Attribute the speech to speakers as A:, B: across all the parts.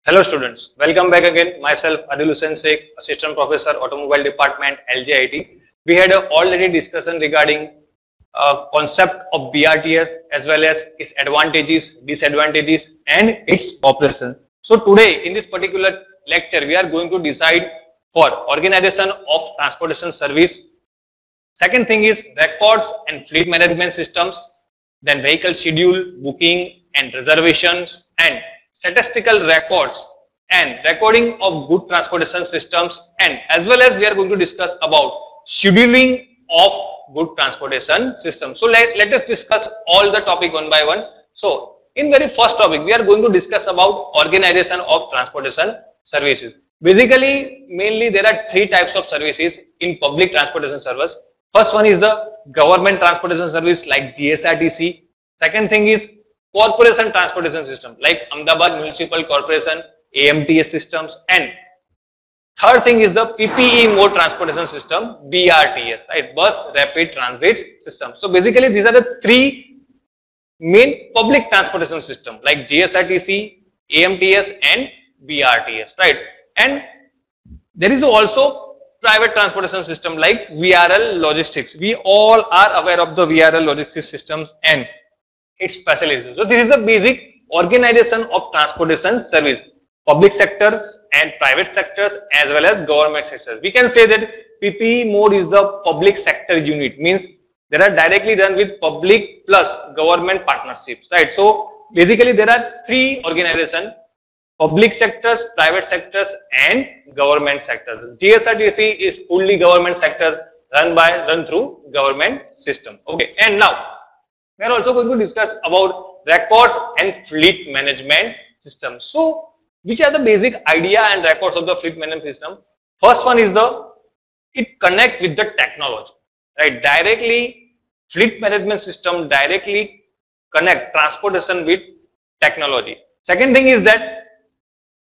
A: Hello students, welcome back again. Myself Adil Hussain Sheikh, Assistant Professor Automobile Department LJIT. We had already discussion regarding concept of BRTS as well as its advantages, disadvantages and its operation. So today in this particular lecture we are going to decide for organization of transportation service. Second thing is records and fleet management systems, then vehicle schedule, booking and reservations, and statistical records and recording of good transportation systems, and as well as we are going to discuss about scheduling of good transportation system. So let us discuss all the topic one by one. So in very first topic we are going to discuss about organization of transportation services. Basically mainly there are three types of services in public transportation service. First one is the government transportation service like GSRTC. Second thing is corporation transportation system like Ahmedabad Municipal Corporation, AMTS systems, and third thing is the PPE mode transportation system, BRTS, right? Bus Rapid Transit System. So basically these are the three main public transportation system like GSRTC, AMTS and BRTS, right? And there is also private transportation system like VRL Logistics. We all are aware of the VRL Logistics systems and its facilities. So this is the basic organization of transportation service, public sectors and private sectors as well as government sectors. We can say that PPE mode is the public sector unit, means they are directly done with public plus government partnerships, right? So basically there are three organizations: public sectors, private sectors and government sectors. GSRTC is fully government sectors run through government system. Okay, and now we are also going to discuss about records and fleet management system. So which are the basic idea and records of the fleet management system? First one is it connects with the technology, right? Directly fleet management system directly connect transportation with technology. Second thing is that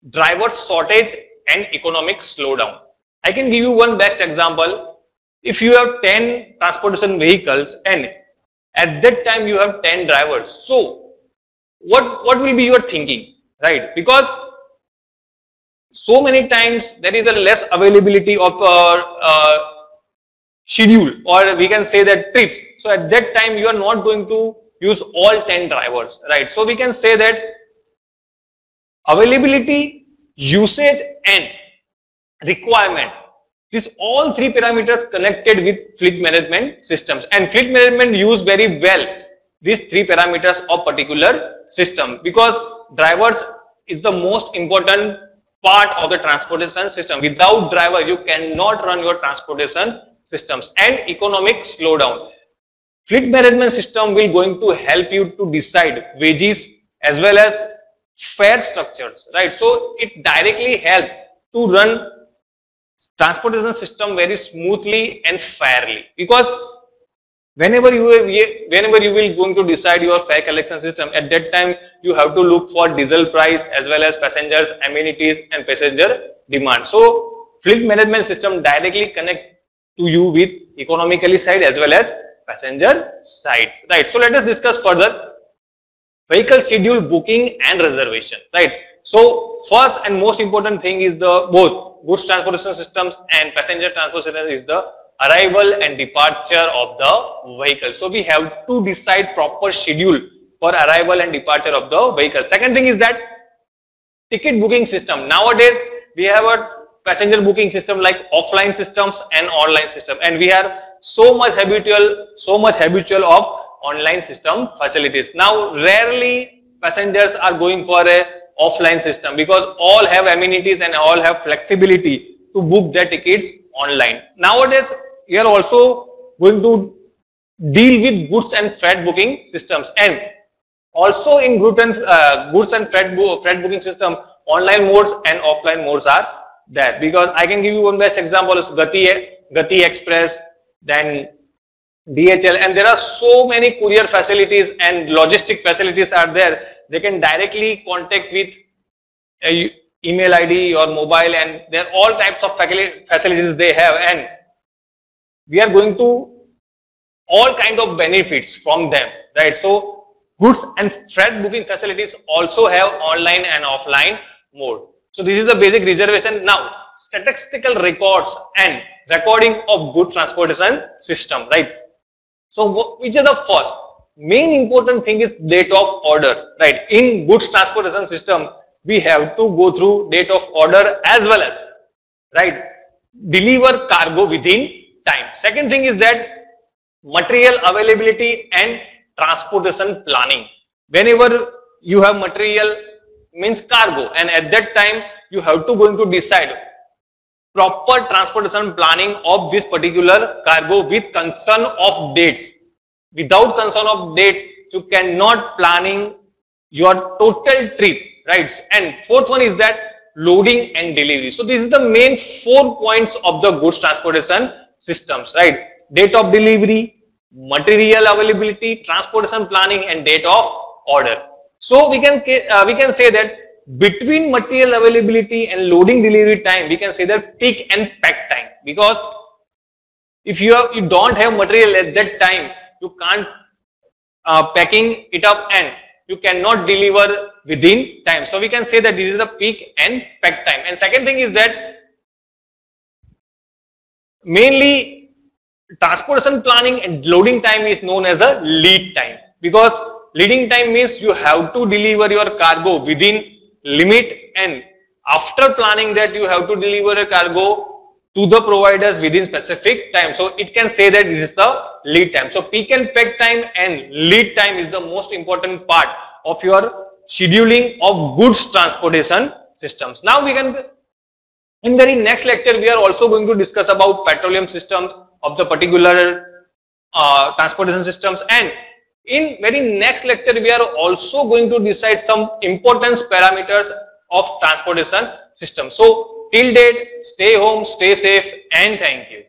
A: driver shortage and economic slowdown. I can give you one best example. If you have 10 transportation vehicles and at that time you have 10 drivers, so what will be your thinking, right? Because so many times there is a less availability of schedule, or we can say that trips. So at that time you are not going to use all 10 drivers, right? So we can say that availability, usage and requirement, these all three parameters connected with fleet management systems, and fleet management use very well these three parameters of particular system, because drivers is the most important part of the transportation system. Without driver you cannot run your transportation systems. And economic slowdown, fleet management system will going to help you to decide wages as well as fare structures, right? So it directly helps to run transportation system very smoothly and fairly, because whenever you will going to decide your fare collection system, at that time you have to look for diesel price as well as passengers amenities and passenger demand. So fleet management system directly connect to you with economically side as well as passenger sides, right? So let us discuss further vehicle schedule, booking and reservation, right? So first and most important thing is the both goods transportation systems and passenger transportation is the arrival and departure of the vehicle. So we have to decide proper schedule for arrival and departure of the vehicle. Second thing is that ticket booking system. Nowadays we have a passenger booking system like offline systems and online system, and we are so much habitual of online system facilities. Now rarely passengers are going for a offline system, because all have amenities and all have flexibility to book their tickets online. Nowadays we are also going to deal with goods and freight booking systems, and also in goods and freight booking system online modes and offline modes are there. Because I can give you one best example is Gati Express, then DHL, and there are so many courier facilities and logistic facilities are there. They can directly contact with a email ID or mobile, and there are all types of facilities they have, and we are going to all kind of benefits from them, right? So goods and freight booking facilities also have online and offline mode. So this is the basic reservation. Now statistical records and recording of good transportation system, right? So which is the first main important thing is date of order, right? In goods transportation system, we have to go through date of order as well as, right, deliver cargo within time. Second thing is that material availability and transportation planning. Whenever you have material means cargo, and at that time you have to going to decide proper transportation planning of this particular cargo with concern of dates. Without concern of date, you cannot planning your total trip, right? And fourth one is that loading and delivery. So this is the main 4 points of the goods transportation systems, right? Date of delivery, material availability, transportation planning, and date of order. So we can say that between material availability and loading delivery time, we can say that pick and pack time, because if you don't have material at that time, you can't packing it up and you cannot deliver within time. So we can say that this is the peak and pack time. And second thing is that mainly transportation planning and loading time is known as a lead time, because leading time means you have to deliver your cargo within limit, and after planning that you have to deliver a cargo to the providers within specific time. So it can say that it is the lead time. So peak and pack time and lead time is the most important part of your scheduling of goods transportation systems. Now we can, in very next lecture, we are also going to discuss about petroleum systems of the particular transportation systems, and in very next lecture we are also going to decide some importance parameters of transportation system. So till date, stay home, stay safe, and thank you.